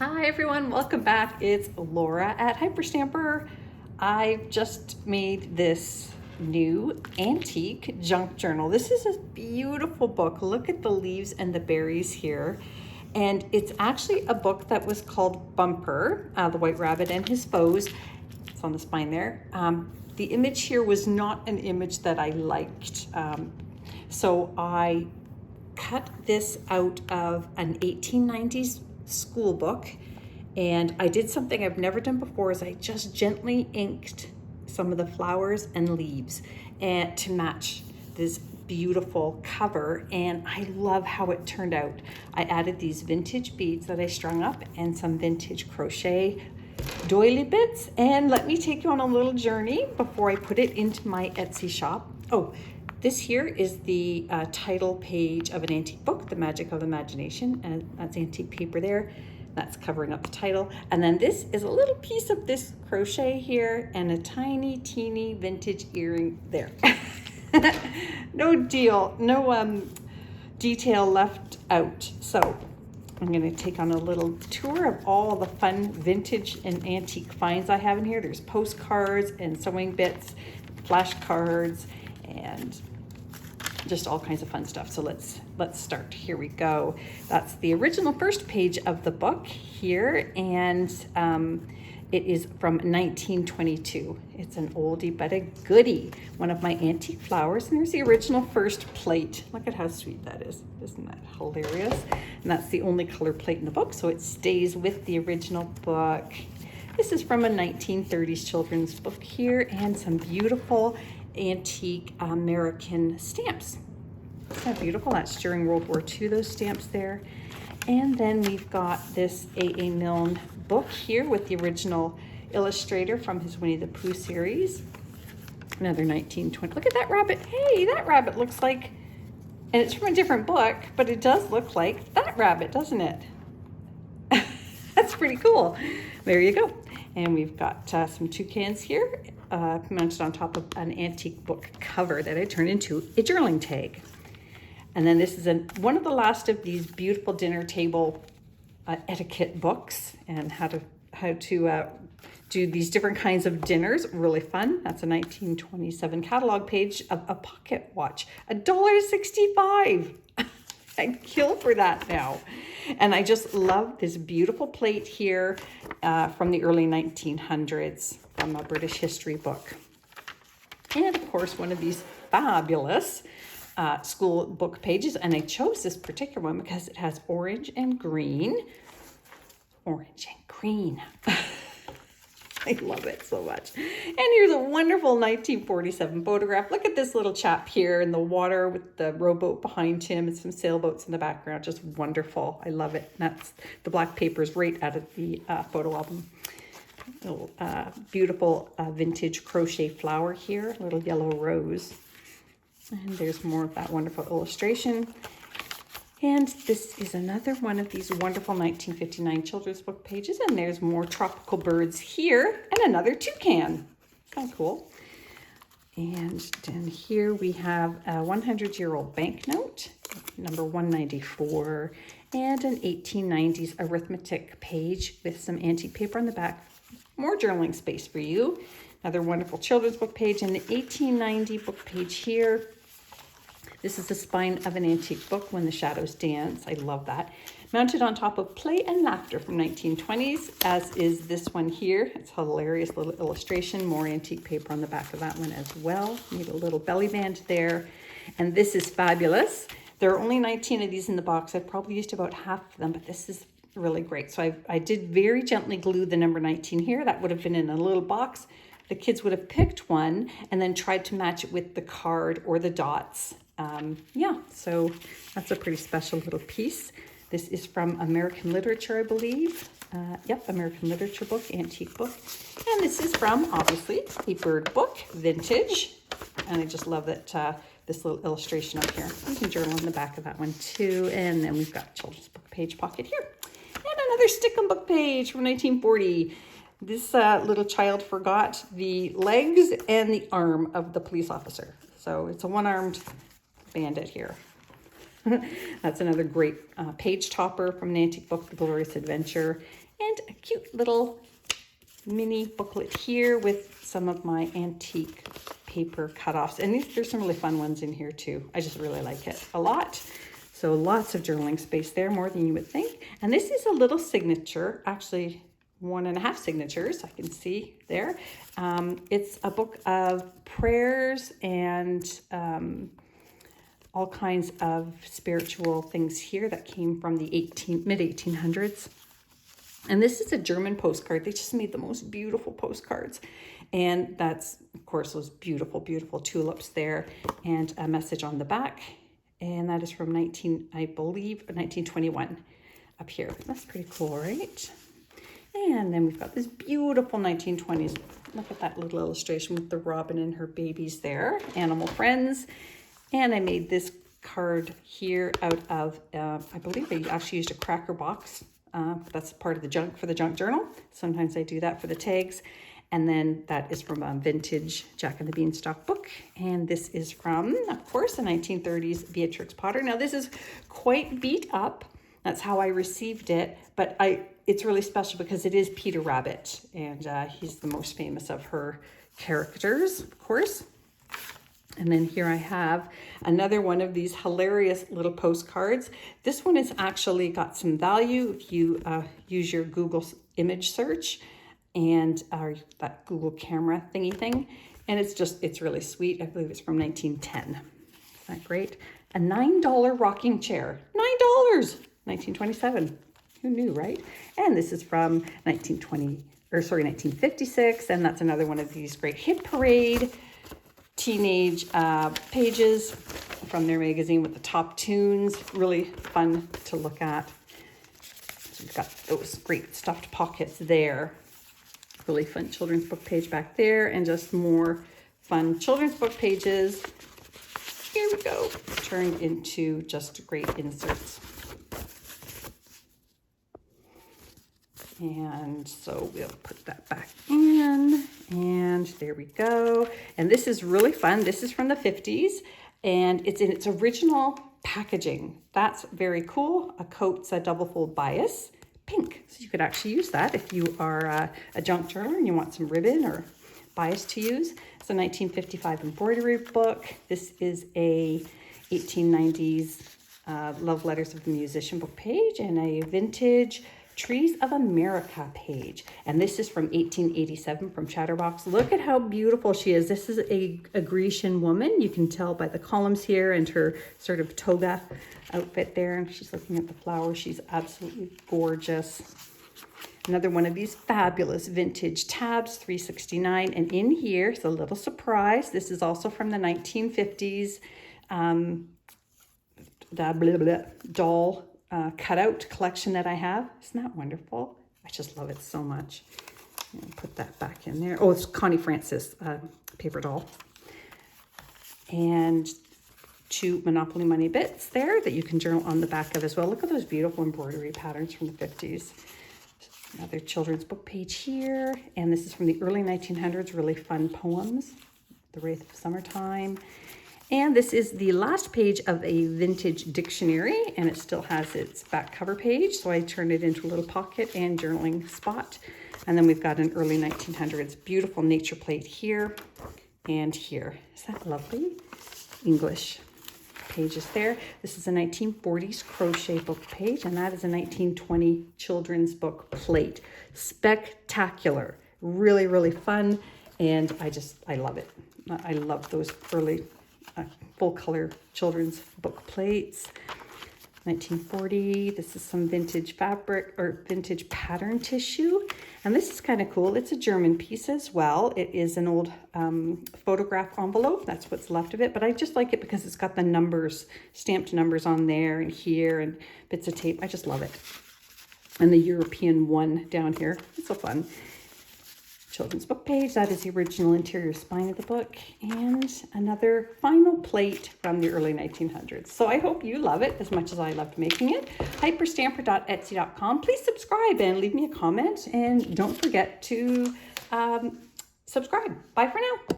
Hi everyone, welcome back. It's Laura at Hyperstamper. I just made this new antique junk journal. This is a beautiful book. Look at the leaves and the berries here. And it's actually a book that was called Bumper, the White Rabbit and His Foes. It's on the spine there. The image here was not an image that I liked. So I cut this out of an 1890s school book, and I did something I've never done before is I just gently inked some of the flowers and leaves and to match this beautiful cover, and I love how it turned out. I added these vintage beads that I strung up and some vintage crochet doily bits, and let me take you on a little journey before I put it into my Etsy shop. Oh, this here is the title page of an antique book, The Magic of Imagination, and that's antique paper there. That's covering up the title. And then this is a little piece of this crochet here and a tiny, teeny vintage earring there. No detail left out. So I'm gonna take on a little tour of all the fun vintage and antique finds I have in here. There's postcards and sewing bits, flashcards, and just all kinds of fun stuff. So let's start. Here we go. That's the original first page of the book here, and it is from 1922. It's an oldie but a goodie. One of my antique flowers, and there's the original first plate. Look at how sweet that is. Isn't that hilarious? And that's the only color plate in the book, so it stays with the original book. This is from a 1930s children's book here, and some beautiful antique American stamps. Isn't that beautiful? That's during World War II, those stamps there. And then we've got this A.A. Milne book here with the original illustrator from his Winnie the Pooh series. Another 1920. Look at that rabbit. Hey, that rabbit looks like, and it's from a different book, but it does look like that rabbit, doesn't it? That's pretty cool. There you go. And we've got some toucans here mounted on top of an antique book cover that I turned into a journaling tag. And then this is one of the last of these beautiful dinner table etiquette books, and how to do these different kinds of dinners. Really fun. That's a 1927 catalog page of a pocket watch. $1.65. I'd kill for that now. And I just love this beautiful plate here from the early 1900s from a British history book. And of course, one of these fabulous school book pages. And I chose this particular one because it has orange and green. Orange and green. I love it so much. And here's a wonderful 1947 photograph. Look at this little chap here in the water with the rowboat behind him and some sailboats in the background. Just wonderful. I love it. And that's the black papers right out of the photo album. Little beautiful vintage crochet flower here, little yellow rose. And there's more of that wonderful illustration. And this is another one of these wonderful 1959 children's book pages. And there's more tropical birds here and another toucan. Kind of cool. And then here we have a 100-year-old banknote, number 194, and an 1890s arithmetic page with some antique paper on the back. More journaling space for you. Another wonderful children's book page, and the 1890 book page here. This is the spine of an antique book, When the Shadows Dance. I love that. Mounted on top of Play and Laughter from 1920s, as is this one here. It's a hilarious little illustration. More antique paper on the back of that one as well. Need a little belly band there. And this is fabulous. There are only 19 of these in the box. I've probably used about half of them, but this is really great. So I did very gently glue the number 19 here. That would have been in a little box. The kids would have picked one and then tried to match it with the card or the dots. Yeah, so that's a pretty special little piece. This is from American Literature, I believe. Yep, American Literature book, antique book. And this is from, obviously, a bird book, vintage. And I just love that this little illustration up here. You can journal in the back of that one too. And then we've got children's book page pocket here. And another stick-em book page from 1940. This little child forgot the legs and the arm of the police officer. So it's a one-armed bandit here. That's another great page topper from an antique book, The Glorious Adventure. And a cute little mini booklet here with some of my antique paper cutoffs. And there's some really fun ones in here too. I just really like it a lot. So lots of journaling space there, more than you would think. And this is a little signature, actually 1.5 signatures, I can see there. It's a book of prayers and all kinds of spiritual things here that came from the mid-1800s. And this is a German postcard. They just made the most beautiful postcards. And that's, of course, those beautiful, beautiful tulips there and a message on the back. And that is from 1921 up here. That's pretty cool, right? And then we've got this beautiful 1920s. Look at that little illustration with the robin and her babies there. Animal friends. And I made this card here out of, I believe I actually used a cracker box. That's part of the junk for the junk journal. Sometimes I do that for the tags. And then that is from a vintage Jack and the Beanstalk book. And this is from, of course, the 1930s Beatrix Potter. Now this is quite beat up. That's how I received it. But it's really special because it is Peter Rabbit. And he's the most famous of her characters, of course. And then here I have another one of these hilarious little postcards. This one has actually got some value if you use your Google image search and that Google camera thingy thing. And it's really sweet. I believe it's from 1910. Isn't that great? A $9 rocking chair. $9! 1927. Who knew, right? And this is from 1956. And that's another one of these great hit parade teenage pages from their magazine with the top tunes. Really fun to look at. So we've got those great stuffed pockets there. Really fun children's book page back there, and just more fun children's book pages. Here we go. Turned into just great inserts. And so we'll put that back in, and there we go. And this is really fun. This is from the 50s, and it's in its original packaging. That's very cool. A coat's a double fold bias, pink. So you could actually use that if you are a junk journaler and you want some ribbon or bias to use. It's a 1955 embroidery book. This is a 1890s Love Letters of the Musician book page, and a vintage Trees of America page. And this is from 1887 from Chatterbox. Look at how beautiful she is. This is a Grecian woman. You can tell by the columns here and her sort of toga outfit there. And she's looking at the flowers. She's absolutely gorgeous. Another one of these fabulous vintage tabs, $3.69. And in here is a little surprise. This is also from the 1950s doll cutout collection that I have. Isn't that wonderful? I just love it so much. Put that back in there. Oh, it's Connie Francis paper doll. And 2 Monopoly Money bits there that you can journal on the back of as well. Look at those beautiful embroidery patterns from the 50s. Another children's book page here. And this is from the early 1900s, really fun poems. The Wraith of Summertime. And this is the last page of a vintage dictionary, and it still has its back cover page. So I turned it into a little pocket and journaling spot. And then we've got an early 1900s beautiful nature plate here and here. Is that lovely? English pages there. This is a 1940s crochet book page, and that is a 1920 children's book plate. Spectacular. Really, really fun. And I love it. I love those early full color children's book plates. 1940. This is some vintage fabric or vintage pattern tissue. And this is kind of cool. It's a German piece as well. It is an old photograph envelope. That's what's left of it. But I just like it because it's got the numbers, stamped numbers on there and here and bits of tape. I just love it. And the European one down here. It's so fun. Children's book page. That is the original interior spine of the book, and another final plate from the early 1900s. So I hope you love it as much as I loved making it. Hyperstamper.etsy.com. Please subscribe and leave me a comment, and don't forget to subscribe. Bye for now.